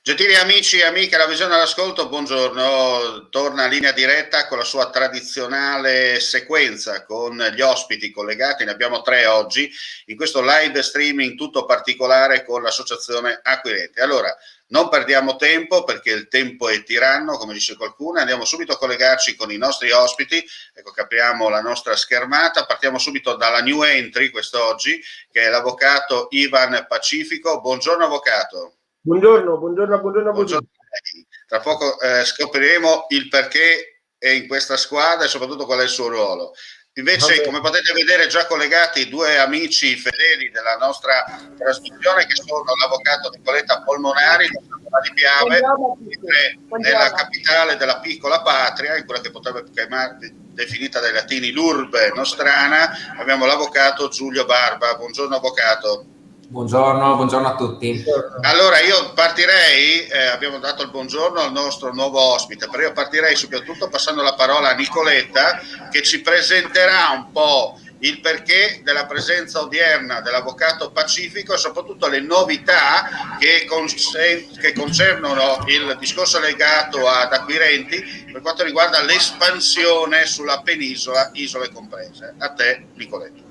Gentili amici e amiche, la visione all'ascolto, buongiorno. Torna a Linea Diretta con la sua tradizionale sequenza con gli ospiti collegati, ne abbiamo 3 oggi, in questo live streaming tutto particolare con l'associazione Acquirenti. Allora, non perdiamo tempo perché il tempo è tiranno, come dice qualcuno, andiamo subito a collegarci con i nostri ospiti. Ecco che apriamo la nostra schermata, partiamo subito dalla new entry quest'oggi, che è l'avvocato Ivan Pacifico. Buongiorno avvocato. Buongiorno, buongiorno, buongiorno a Buongiorno. tutti. Tra poco scopriremo il perché è in questa squadra e soprattutto qual è il suo ruolo. Invece, come potete vedere, già collegati 2 amici fedeli della nostra trasmissione, che sono l'avvocato Nicoletta Polmonari di Piave, nella capitale della piccola patria, in quella che potrebbe chiamare, definita dai latini l'urbe nostrana, abbiamo l'avvocato Giulio Barba. Buongiorno avvocato. Buongiorno a tutti. Allora io partirei, abbiamo dato il buongiorno al nostro nuovo ospite, però io partirei soprattutto passando la parola a Nicoletta, che ci presenterà un po' il perché della presenza odierna dell'avvocato Pacifico e soprattutto le novità che concernono il discorso legato ad Acquirenti per quanto riguarda l'espansione sulla penisola, isole comprese. A te Nicoletta.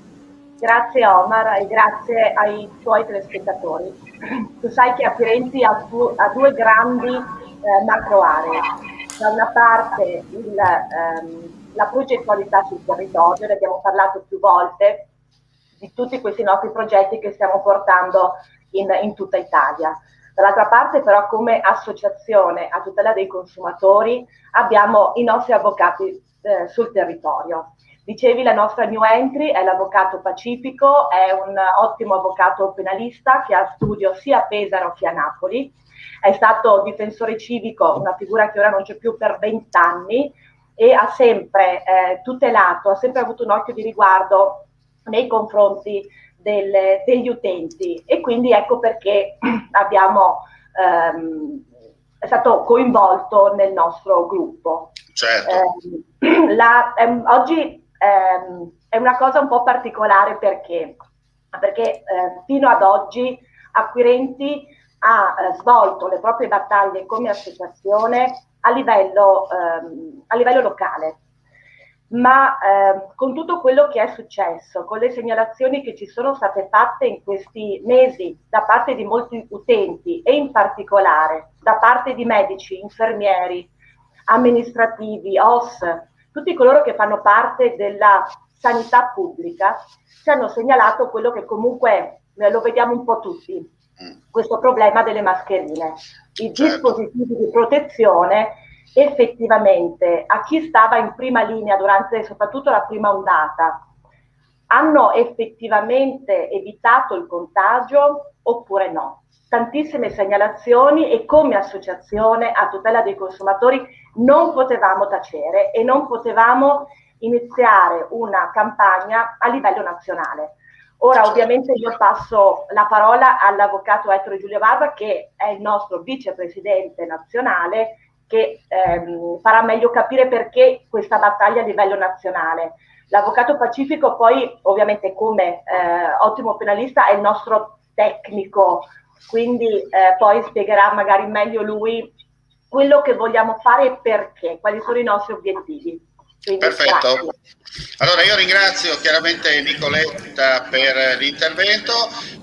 Grazie Omar e grazie ai tuoi telespettatori. Tu sai che Acquirenti ha 2 grandi macro aree. Da una parte la progettualità sul territorio, ne abbiamo parlato più volte, di tutti questi nostri progetti che stiamo portando in tutta Italia. Dall'altra parte però come associazione a tutela dei consumatori abbiamo i nostri avvocati sul territorio. Dicevi, la nostra new entry è l'avvocato Pacifico, è un ottimo avvocato penalista che ha studio sia a Pesaro che a Napoli, è stato difensore civico, una figura che ora non c'è più, per 20 anni e ha sempre tutelato, ha sempre avuto un occhio di riguardo nei confronti degli utenti e quindi ecco perché è stato coinvolto nel nostro gruppo. Certo. Oggi è una cosa un po' particolare perché fino ad oggi Acquirenti ha svolto le proprie battaglie come associazione a livello locale, ma con tutto quello che è successo, con le segnalazioni che ci sono state fatte in questi mesi da parte di molti utenti e in particolare da parte di medici, infermieri, amministrativi, OS, tutti coloro che fanno parte della sanità pubblica, ci hanno segnalato quello che comunque lo vediamo un po' tutti, questo problema delle mascherine. I dispositivi di protezione effettivamente a chi stava in prima linea durante soprattutto la prima ondata hanno effettivamente evitato il contagio oppure no? Tantissime segnalazioni e come associazione a tutela dei consumatori non potevamo tacere e non potevamo iniziare una campagna a livello nazionale. Ora ovviamente io passo la parola all'avvocato Ettore Giulio Barba, che è il nostro vicepresidente nazionale, che farà meglio capire perché questa battaglia a livello nazionale. L'avvocato Pacifico poi ovviamente come ottimo penalista è il nostro tecnico, quindi poi spiegherà magari meglio lui quello che vogliamo fare e perché, quali sono i nostri obiettivi. Quindi, perfetto. Grazie. Allora io ringrazio chiaramente Nicoletta per l'intervento,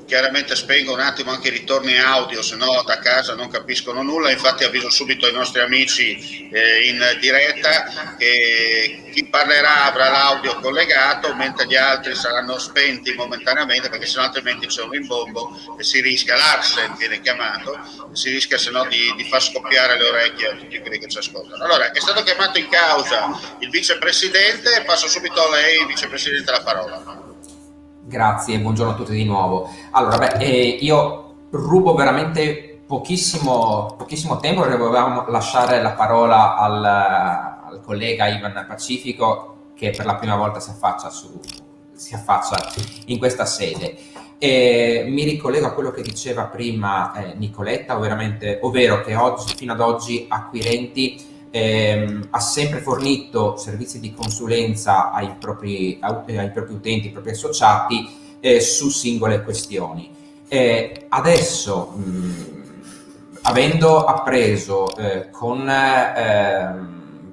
chiaramente spengo un attimo anche i ritorni audio, se no da casa non capiscono nulla, infatti avviso subito i nostri amici in diretta che chi parlerà avrà l'audio collegato mentre gli altri saranno spenti momentaneamente perché sennò altrimenti c'è un rimbombo e si rischia, l'Arsen viene chiamato, si rischia se no di far scoppiare le orecchie a tutti quelli che ci ascoltano. Allora è stato chiamato in causa il vicepresidente, passo subito a lei vicepresidente la parola. Grazie, buongiorno a tutti di nuovo. Allora, io rubo veramente pochissimo tempo perché volevamo lasciare la parola al collega Ivan Pacifico che per la prima volta si affaccia in questa sede. Mi ricollego a quello che diceva prima Nicoletta, ovvero che fino ad oggi Acquirenti ha sempre fornito servizi di consulenza ai propri utenti, ai propri associati su singole questioni. Adesso, avendo appreso con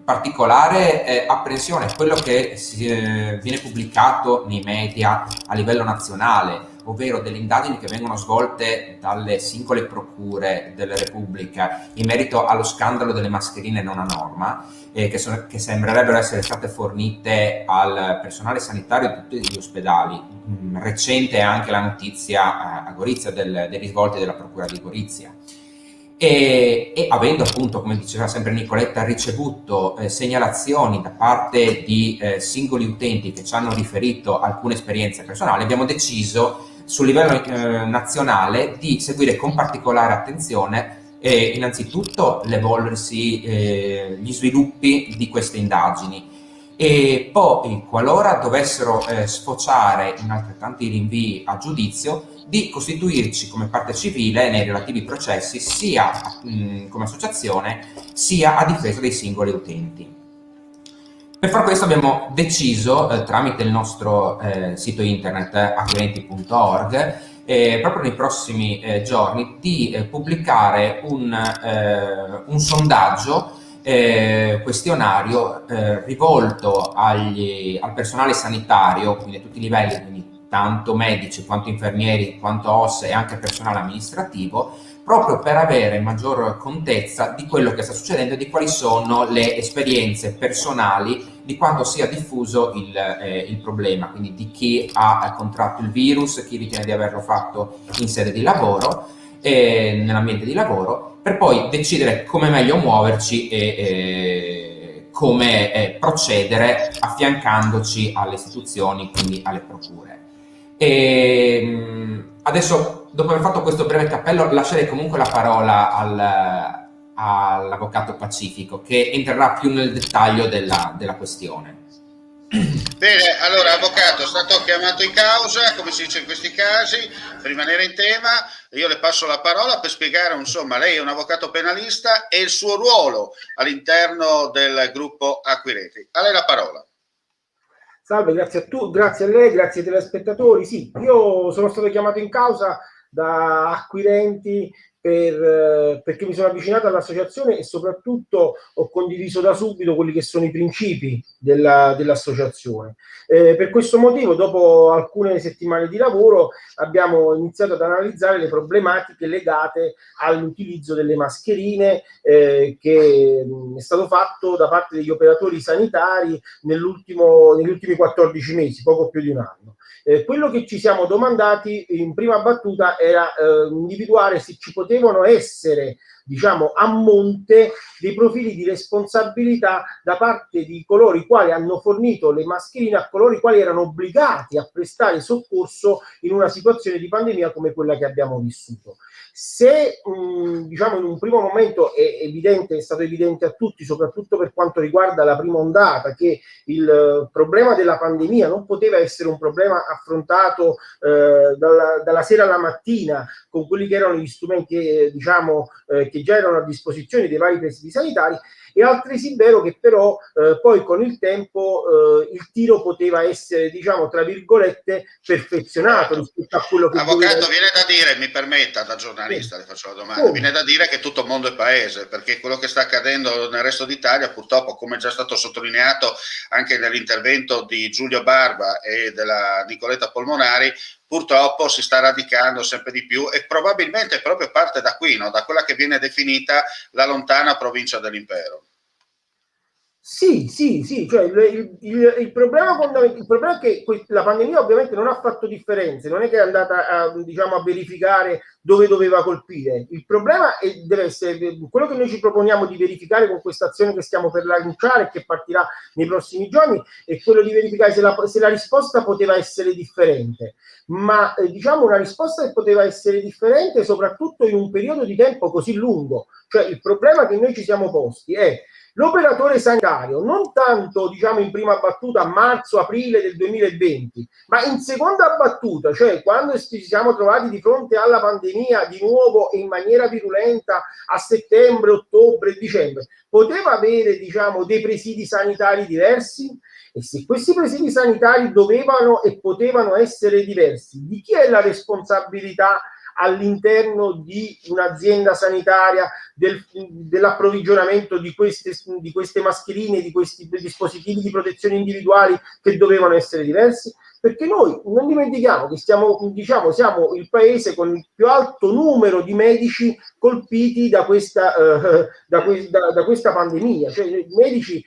particolare apprensione quello che viene pubblicato nei media a livello nazionale, ovvero delle indagini che vengono svolte dalle singole procure della Repubblica in merito allo scandalo delle mascherine non a norma, che sembrerebbero essere state fornite al personale sanitario di tutti gli ospedali. Recente è anche la notizia a Gorizia dei risvolti della procura di Gorizia. E avendo appunto, come diceva sempre Nicoletta, ricevuto segnalazioni da parte di singoli utenti che ci hanno riferito alcune esperienze personali, abbiamo deciso sul livello nazionale di seguire con particolare attenzione innanzitutto l'evolversi, gli sviluppi di queste indagini, e poi qualora dovessero sfociare in altrettanti rinvii a giudizio, di costituirci come parte civile nei relativi processi sia come associazione sia a difesa dei singoli utenti. Per far questo abbiamo deciso, tramite il nostro sito internet acquirenti.org, proprio nei prossimi giorni, di pubblicare un sondaggio questionario rivolto al personale sanitario, quindi a tutti i livelli, quindi tanto medici quanto infermieri quanto OSS e anche personale amministrativo, proprio per avere maggior contezza di quello che sta succedendo e di quali sono le esperienze personali, di quanto sia diffuso il problema, quindi di chi ha contratto il virus, chi ritiene di averlo fatto in sede di lavoro, nell'ambiente di lavoro, per poi decidere come meglio muoverci e come procedere affiancandoci alle istituzioni, quindi alle procure. Adesso, dopo aver fatto questo breve cappello, lascerei comunque la parola all'avvocato Pacifico, che entrerà più nel dettaglio della questione. Bene, allora avvocato, è stato chiamato in causa, come si dice in questi casi, per rimanere in tema. Io le passo la parola per spiegare, insomma, lei è un avvocato penalista e il suo ruolo all'interno del gruppo Acquirenti. A lei la parola. Salve, grazie a tu, grazie a lei, grazie ai telespettatori. Sì, io sono stato chiamato in causa da Acquirenti perché mi sono avvicinato all'associazione e soprattutto ho condiviso da subito quelli che sono i principi dell'associazione. Per questo motivo, dopo alcune settimane di lavoro, abbiamo iniziato ad analizzare le problematiche legate all'utilizzo delle mascherine che è stato fatto da parte degli operatori sanitari negli ultimi 14 mesi, poco più di un anno. Quello che ci siamo domandati in prima battuta era individuare se ci potevano essere, diciamo, a monte dei profili di responsabilità da parte di coloro i quali hanno fornito le mascherine a coloro i quali erano obbligati a prestare soccorso in una situazione di pandemia come quella che abbiamo vissuto. Se diciamo in un primo momento è stato evidente a tutti, soprattutto per quanto riguarda la prima ondata, che il problema della pandemia non poteva essere un problema affrontato dalla sera alla mattina con quelli che erano gli strumenti che già erano a disposizione dei vari presidi sanitari, è altresì vero che però poi con il tempo il tiro poteva essere, diciamo, tra virgolette, perfezionato rispetto a quello che avvocato, viene da dire, mi permetta, da giornalista, le faccio la domanda, viene da dire che tutto mondo è paese, perché quello che sta accadendo nel resto d'Italia, purtroppo, come è già stato sottolineato anche nell'intervento di Giulio Barba e della Nicoletta Polmonari, purtroppo si sta radicando sempre di più e probabilmente proprio parte da qui, no? Da quella che viene definita la lontana provincia dell'impero. Sì, cioè il problema è che la pandemia ovviamente non ha fatto differenze, non è che è andata a verificare dove doveva colpire. Il problema deve essere quello che noi ci proponiamo di verificare con questa azione che stiamo per lanciare e che partirà nei prossimi giorni, è quello di verificare se la risposta poteva essere differente, ma una risposta che poteva essere differente soprattutto in un periodo di tempo così lungo. Cioè il problema che noi ci siamo posti è l'operatore sanitario, non tanto in prima battuta a marzo-aprile del 2020, ma in seconda battuta, cioè quando ci siamo trovati di fronte alla pandemia di nuovo e in maniera virulenta a settembre, ottobre e dicembre, poteva avere dei presidi sanitari diversi? E se questi presidi sanitari dovevano e potevano essere diversi, di chi è la responsabilità all'interno di un'azienda sanitaria dell'approvvigionamento di queste mascherine, di questi dispositivi di protezione individuali che dovevano essere diversi? Perché noi non dimentichiamo che siamo il paese con il più alto numero di medici colpiti da questa pandemia, cioè i medici,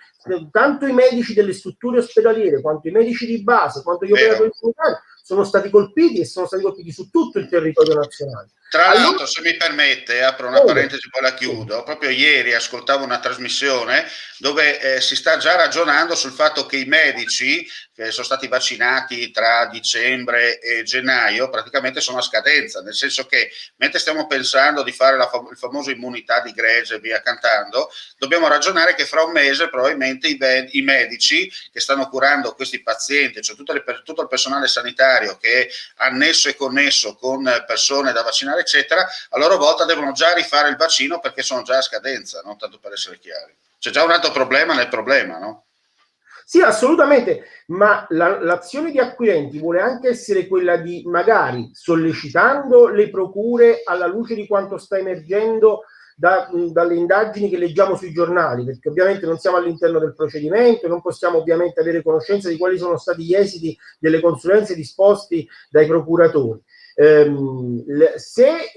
tanto i medici delle strutture ospedaliere quanto i medici di base, quanto gli operatori sanitari sono stati colpiti, e sono stati colpiti su tutto il territorio nazionale. Tra l'altro, se mi permette, apro una parentesi, poi la chiudo. Proprio ieri ascoltavo una trasmissione dove si sta già ragionando sul fatto che i medici che sono stati vaccinati tra dicembre e gennaio praticamente sono a scadenza, nel senso che mentre stiamo pensando di fare il famoso immunità di gregge e via cantando, dobbiamo ragionare che fra un mese probabilmente i medici che stanno curando questi pazienti, cioè tutto il personale sanitario che è annesso e connesso con persone da vaccinare eccetera, a loro volta devono già rifare il vaccino perché sono già a scadenza, no? Tanto per essere chiari. C'è già un altro problema nel problema, no? Sì, assolutamente, ma l'azione di Acquirenti vuole anche essere quella di, magari sollecitando le procure alla luce di quanto sta emergendo dalle indagini che leggiamo sui giornali, perché ovviamente non siamo all'interno del procedimento, non possiamo ovviamente avere conoscenza di quali sono stati gli esiti delle consulenze disposti dai procuratori. Se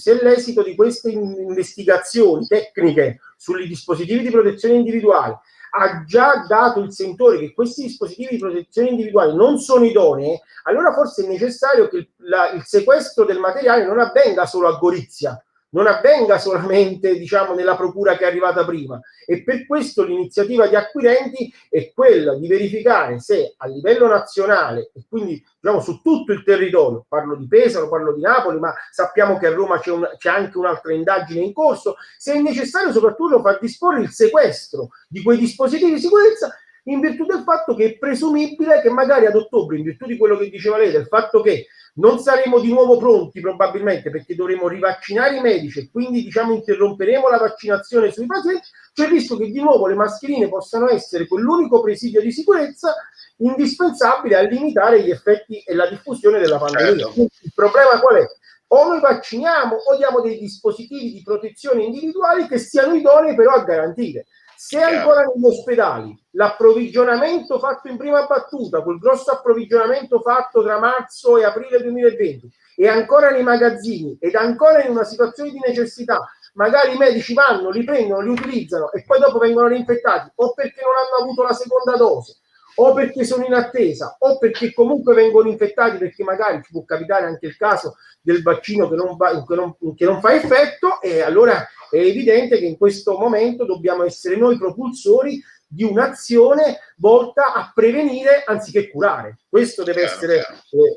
l'esito di queste investigazioni tecniche sui dispositivi di protezione individuale ha già dato il sentore che questi dispositivi di protezione individuale non sono idonei, allora forse è necessario che il sequestro del materiale non avvenga solo a Gorizia, non avvenga solamente, diciamo, nella procura che è arrivata prima, e per questo l'iniziativa di Acquirenti è quella di verificare se a livello nazionale, e quindi diciamo su tutto il territorio, parlo di Pesaro, parlo di Napoli, ma sappiamo che a Roma c'è anche un'altra indagine in corso, se è necessario soprattutto far disporre il sequestro di quei dispositivi di sicurezza, in virtù del fatto che è presumibile che magari ad ottobre, in virtù di quello che diceva lei, del fatto che non saremo di nuovo pronti probabilmente perché dovremo rivaccinare i medici e quindi diciamo interromperemo la vaccinazione sui pazienti, c'è il rischio che di nuovo le mascherine possano essere quell'unico presidio di sicurezza indispensabile a limitare gli effetti e la diffusione della pandemia. Certo. Il problema qual è? O noi vacciniamo o diamo dei dispositivi di protezione individuali che siano idonei però a garantire. Se ancora negli ospedali l'approvvigionamento fatto in prima battuta, quel grosso approvvigionamento fatto tra marzo e aprile 2020, è ancora nei magazzini ed ancora in una situazione di necessità, magari i medici vanno, li prendono, li utilizzano e poi dopo vengono reinfettati o perché non hanno avuto la seconda dose o perché sono in attesa o perché comunque vengono infettati, perché magari ci può capitare anche il caso del vaccino che non fa effetto, e allora è evidente che in questo momento dobbiamo essere noi propulsori di un'azione volta a prevenire anziché curare. Questo deve essere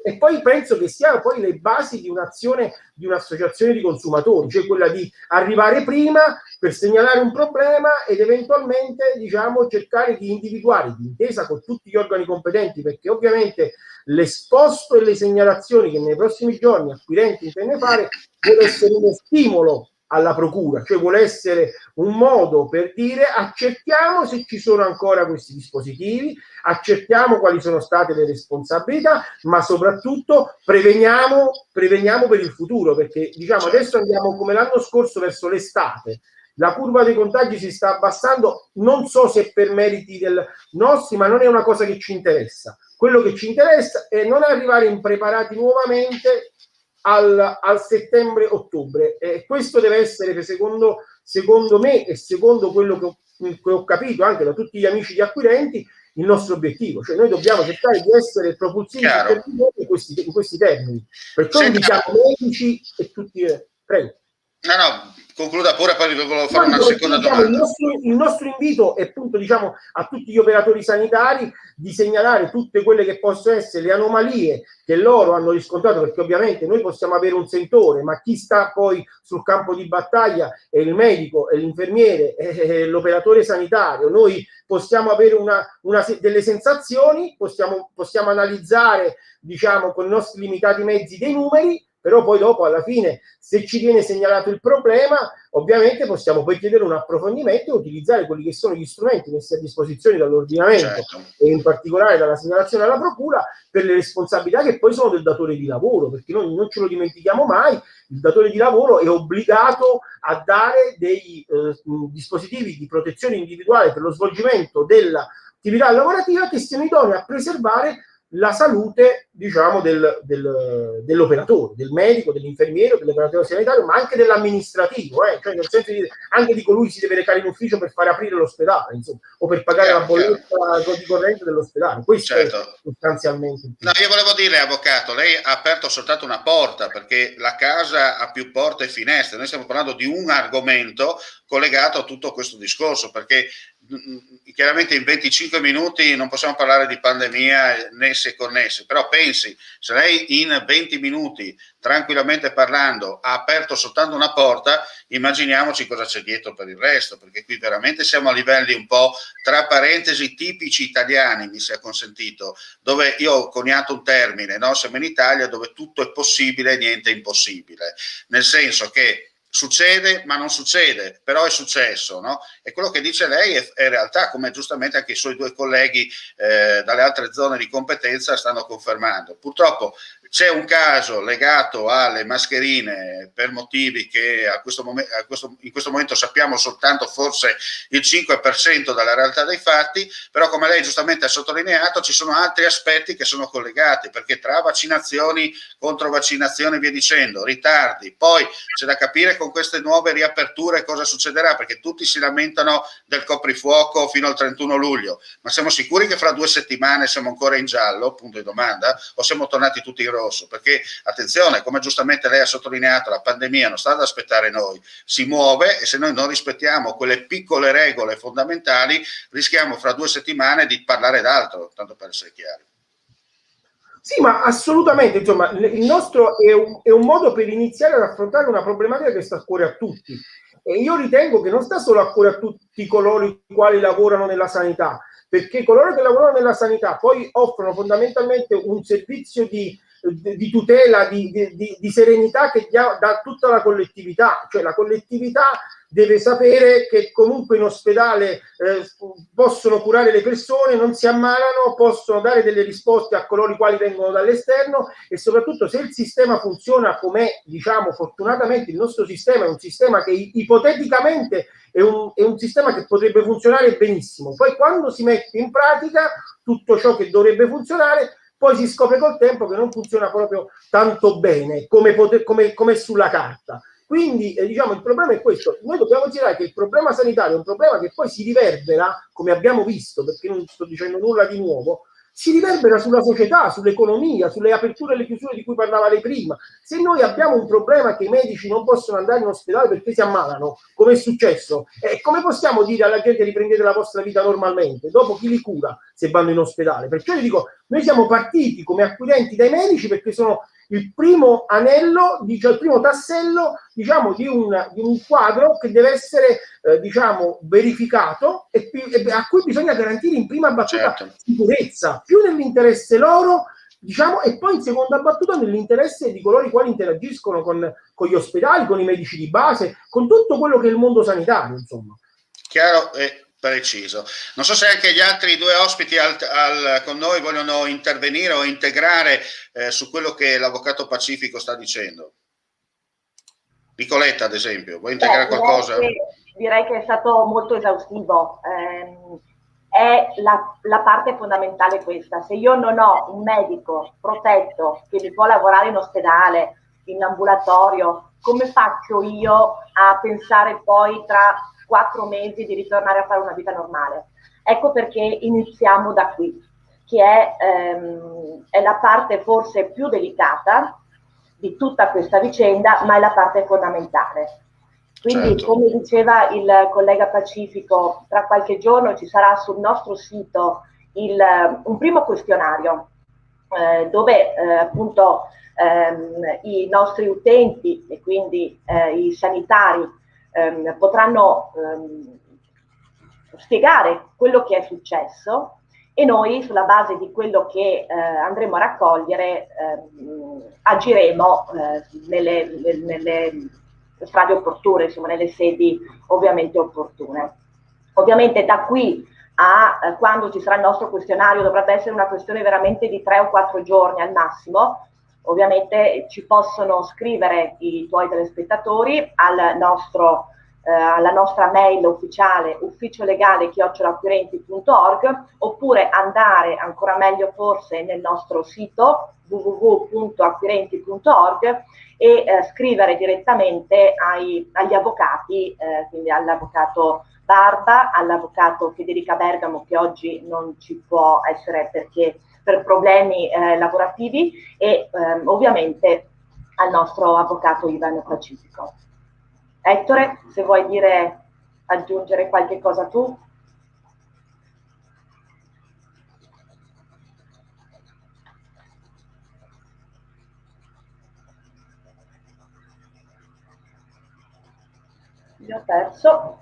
e poi penso che siano poi le basi di un'azione di un'associazione di consumatori, cioè quella di arrivare prima per segnalare un problema ed eventualmente diciamo cercare di individuare d'intesa con tutti gli organi competenti, perché ovviamente l'esposto e le segnalazioni che nei prossimi giorni Acquirenti intende fare deve essere uno stimolo alla procura, cioè vuole essere un modo per dire accertiamo se ci sono ancora questi dispositivi, accertiamo quali sono state le responsabilità, ma soprattutto preveniamo per il futuro, perché diciamo adesso andiamo come l'anno scorso verso l'estate, la curva dei contagi si sta abbassando, non so se per meriti nostri, ma non è una cosa che ci interessa. Quello che ci interessa è non arrivare impreparati nuovamente al settembre-ottobre, e questo deve essere secondo me e secondo quello che ho capito anche da tutti gli amici di Acquirenti il nostro obiettivo, cioè noi dobbiamo cercare di essere propulsivi in questi termini, perciò invitiamo medici e tutti. Prego. No, concluda pure, poi volevo fare una seconda domanda. Il nostro invito è appunto diciamo a tutti gli operatori sanitari di segnalare tutte quelle che possono essere le anomalie che loro hanno riscontrato, perché ovviamente noi possiamo avere un sentore, ma chi sta poi sul campo di battaglia è il medico, è l'infermiere, è l'operatore sanitario. Noi possiamo avere delle sensazioni, possiamo analizzare diciamo con i nostri limitati mezzi dei numeri, però poi dopo alla fine, se ci viene segnalato il problema, ovviamente possiamo poi chiedere un approfondimento e utilizzare quelli che sono gli strumenti messi a disposizione dall'ordinamento, certo. e in particolare dalla segnalazione alla procura, per le responsabilità che poi sono del datore di lavoro, perché noi non ce lo dimentichiamo mai, il datore di lavoro è obbligato a dare dei dispositivi di protezione individuale per lo svolgimento dell'attività lavorativa che siano idonei a preservare la salute, diciamo, dell'operatore, del medico, dell'infermiere, dell'operatore sanitario, ma anche dell'amministrativo, cioè nel senso di anche di colui che si deve recare in ufficio per fare aprire l'ospedale, insomma, o per pagare la bolletta di corrente dell'ospedale. Questo è sostanzialmente. No, io volevo dire, avvocato, lei ha aperto soltanto una porta, perché la casa ha più porte e finestre. Noi stiamo parlando di un argomento collegato a tutto questo discorso, perché chiaramente in 25 minuti non possiamo parlare di pandemia nessi e connessi, però pensi, se lei in 20 minuti tranquillamente parlando ha aperto soltanto una porta, immaginiamoci cosa c'è dietro per il resto, perché qui veramente siamo a livelli un po', tra parentesi, tipici italiani, mi sia consentito, dove io ho coniato un termine, no? Siamo in Italia dove tutto è possibile e niente è impossibile, nel senso che succede ma non succede, però è successo, no? E quello che dice lei è realtà, come giustamente anche i suoi due colleghi dalle altre zone di competenza stanno confermando. Purtroppo c'è un caso legato alle mascherine per motivi che in questo momento sappiamo soltanto forse il 5% dalla realtà dei fatti, però come lei giustamente ha sottolineato ci sono altri aspetti che sono collegati, perché tra vaccinazioni, controvaccinazioni e via dicendo, ritardi, poi c'è da capire con queste nuove riaperture cosa succederà, perché tutti si lamentano del coprifuoco fino al 31 luglio, ma siamo sicuri che fra 2 settimane siamo ancora in giallo, punto di domanda, o siamo tornati tutti in rosso? Perché attenzione, come giustamente lei ha sottolineato, la pandemia non sta ad aspettare noi, si muove, e se noi non rispettiamo quelle piccole regole fondamentali rischiamo fra 2 settimane di parlare d'altro, tanto per essere chiari. Sì, ma assolutamente, insomma, il nostro è un modo per iniziare ad affrontare una problematica che sta a cuore a tutti, e io ritengo che non sta solo a cuore a tutti coloro i quali lavorano nella sanità, perché coloro che lavorano nella sanità poi offrono fondamentalmente un servizio di tutela, di serenità che dà tutta la collettività, cioè la collettività deve sapere che comunque in ospedale possono curare le persone, non si ammalano, possono dare delle risposte a coloro i quali vengono dall'esterno, e soprattutto se il sistema funziona come, diciamo, fortunatamente il nostro sistema è un sistema che ipoteticamente è un sistema che potrebbe funzionare benissimo, poi quando si mette in pratica tutto ciò che dovrebbe funzionare, poi si scopre col tempo che non funziona proprio tanto bene come sulla carta. Quindi diciamo il problema è questo, noi dobbiamo considerare che il problema sanitario è un problema che poi si riverbera, come abbiamo visto, perché non sto dicendo nulla di nuovo, si riverbera sulla società, sull'economia, sulle aperture e le chiusure di cui parlava lei prima. Se noi abbiamo un problema che i medici non possono andare in ospedale perché si ammalano, come è successo, come possiamo dire alla gente riprendete la vostra vita normalmente? Dopo chi li cura se vanno in ospedale? Perciò io dico, noi siamo partiti come acquirenti dai medici perché sono il primo anello, il primo tassello, diciamo, di un quadro che deve essere, diciamo, verificato e a cui bisogna garantire in prima battuta sicurezza, più nell'interesse loro, diciamo, e poi in seconda battuta nell'interesse di coloro i quali interagiscono con gli ospedali, con i medici di base, con tutto quello che è il mondo sanitario, insomma. Chiaro e preciso. Non so se anche gli altri due ospiti con noi vogliono intervenire o integrare su quello che l'avvocato Pacifico sta dicendo. Nicoletta, ad esempio, vuoi integrare qualcosa? Direi che è stato molto esaustivo. È la parte fondamentale questa. Se io non ho un medico protetto che mi può lavorare in ospedale, in ambulatorio, come faccio io a pensare poi tra 4 mesi di ritornare a fare una vita normale? Ecco perché iniziamo da qui, che è la parte forse più delicata di tutta questa vicenda, ma è la parte fondamentale. Quindi, come diceva il collega Pacifico, tra qualche giorno ci sarà sul nostro sito un primo questionario dove appunto i nostri utenti e quindi i sanitari potranno spiegare quello che è successo e noi sulla base di quello che andremo a raccogliere agiremo nelle strade opportune, insomma nelle sedi ovviamente opportune. Ovviamente da qui a quando ci sarà il nostro questionario dovrebbe essere una questione veramente di 3 o 4 giorni al massimo. Ovviamente ci possono scrivere i tuoi telespettatori alla nostra mail ufficiale ufficiolegale@acquirenti.org, oppure andare, ancora meglio forse, nel nostro sito www.acquirenti.org e scrivere direttamente agli avvocati, quindi all'avvocato Barba, all'avvocato Federica Bergamo, che oggi non ci può essere perché per problemi lavorativi, e ovviamente al nostro avvocato Ivan Pacifico. Ettore, se vuoi aggiungere qualche cosa tu. Mi ho perso.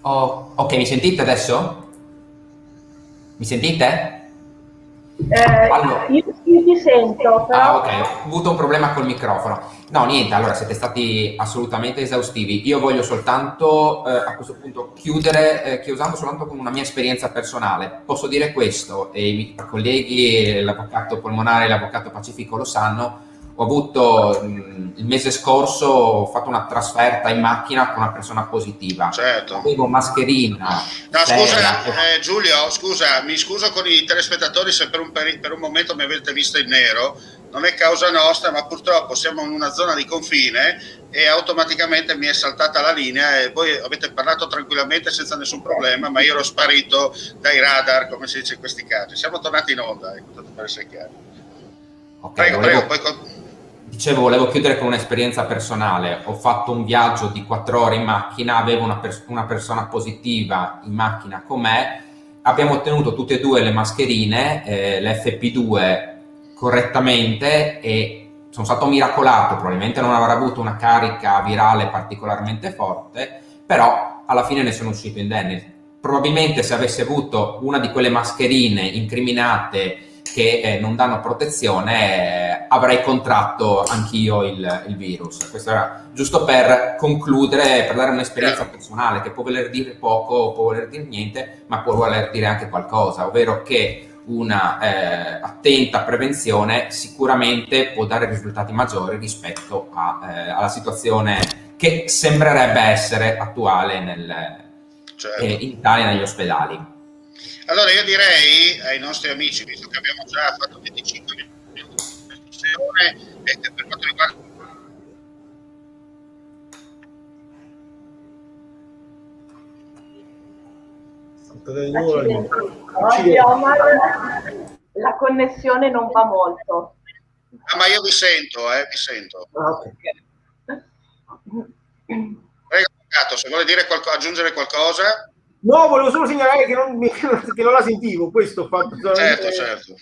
Oh, ok, mi sentite adesso? Mi sentite? Allora. Io ti sento, però... Ok, ho avuto un problema col microfono. No, niente, allora siete stati assolutamente esaustivi. Io voglio soltanto a questo punto chiudere chiusando soltanto con una mia esperienza personale. Posso dire questo, e i miei colleghi, l'avvocato Polmonare e l'avvocato Pacifico lo sanno. Ho avuto il mese scorso, ho fatto una trasferta in macchina con una persona positiva. Certo. Avevo mascherina. No, scusa, Giulio, scusa, mi scuso con i telespettatori se per un momento mi avete visto in nero. Non è causa nostra, ma purtroppo siamo in una zona di confine e automaticamente mi è saltata la linea e voi avete parlato tranquillamente senza nessun problema, ma io ero sparito dai radar, come si dice in questi casi. Siamo tornati in onda, ecco, tanto per essere chiari. Okay, prego, poi... Dicevo, volevo chiudere con un'esperienza personale. Ho fatto un viaggio di 4 ore in macchina, avevo una persona positiva in macchina con me, abbiamo ottenuto tutte e due le mascherine, l'FP2 correttamente, e sono stato miracolato. Probabilmente non avrà avuto una carica virale particolarmente forte, però alla fine ne sono uscito indenne. Probabilmente se avessi avuto una di quelle mascherine incriminate che non danno protezione, avrei contratto anch'io il virus. Questo era giusto per concludere, per dare un'esperienza personale che può voler dire poco, può voler dire niente, ma può voler dire anche qualcosa, ovvero che una attenta prevenzione sicuramente può dare risultati maggiori rispetto alla situazione che sembrerebbe essere attuale certo. In Italia negli ospedali. Allora io direi ai nostri amici, visto che abbiamo già fatto 25 minuti di discussione, e per quanto riguarda Oggi Omar la connessione non va molto. Ma io vi sento, vi sento. Okay. Prego, avvocato, se vuole dire aggiungere qualcosa. No, volevo solo segnalare che non la sentivo, questo ho fatto. Certo.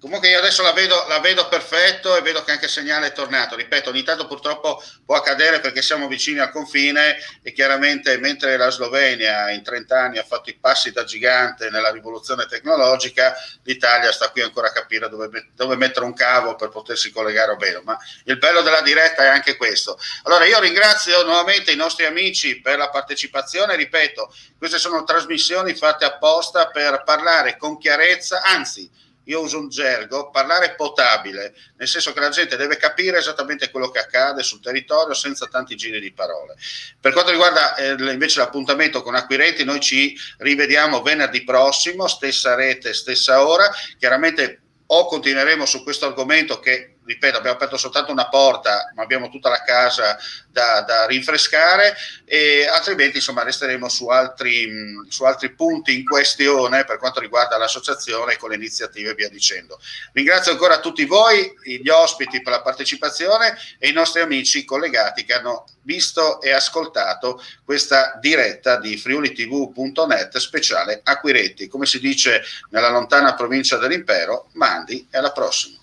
Comunque io adesso la vedo perfetto e vedo che anche il segnale è tornato. Ripeto, ogni tanto purtroppo può accadere perché siamo vicini al confine e chiaramente mentre la Slovenia in 30 anni ha fatto i passi da gigante nella rivoluzione tecnologica, l'Italia sta qui ancora a capire dove mettere un cavo per potersi collegare bene. Ma il bello della diretta è anche questo. Allora io ringrazio nuovamente i nostri amici per la partecipazione. Ripeto, queste sono trasmissioni fatte apposta per parlare con chiarezza, anzi, io uso un gergo, parlare potabile, nel senso che la gente deve capire esattamente quello che accade sul territorio senza tanti giri di parole. Per quanto riguarda invece l'appuntamento con Acquirenti, noi ci rivediamo venerdì prossimo, stessa rete, stessa ora. Chiaramente o continueremo su questo argomento che ripeto, abbiamo aperto soltanto una porta, ma abbiamo tutta la casa da rinfrescare, e altrimenti insomma resteremo su altri punti in questione per quanto riguarda l'associazione, con le iniziative e via dicendo. Ringrazio ancora tutti voi, gli ospiti, per la partecipazione, e i nostri amici collegati che hanno visto e ascoltato questa diretta di friulitv.net speciale Acquirenti. Come si dice nella lontana provincia dell'Impero, mandi e alla prossima.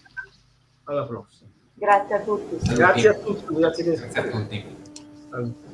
Alla prossima. Grazie a tutti. Grazie a tutti. Grazie a tutti.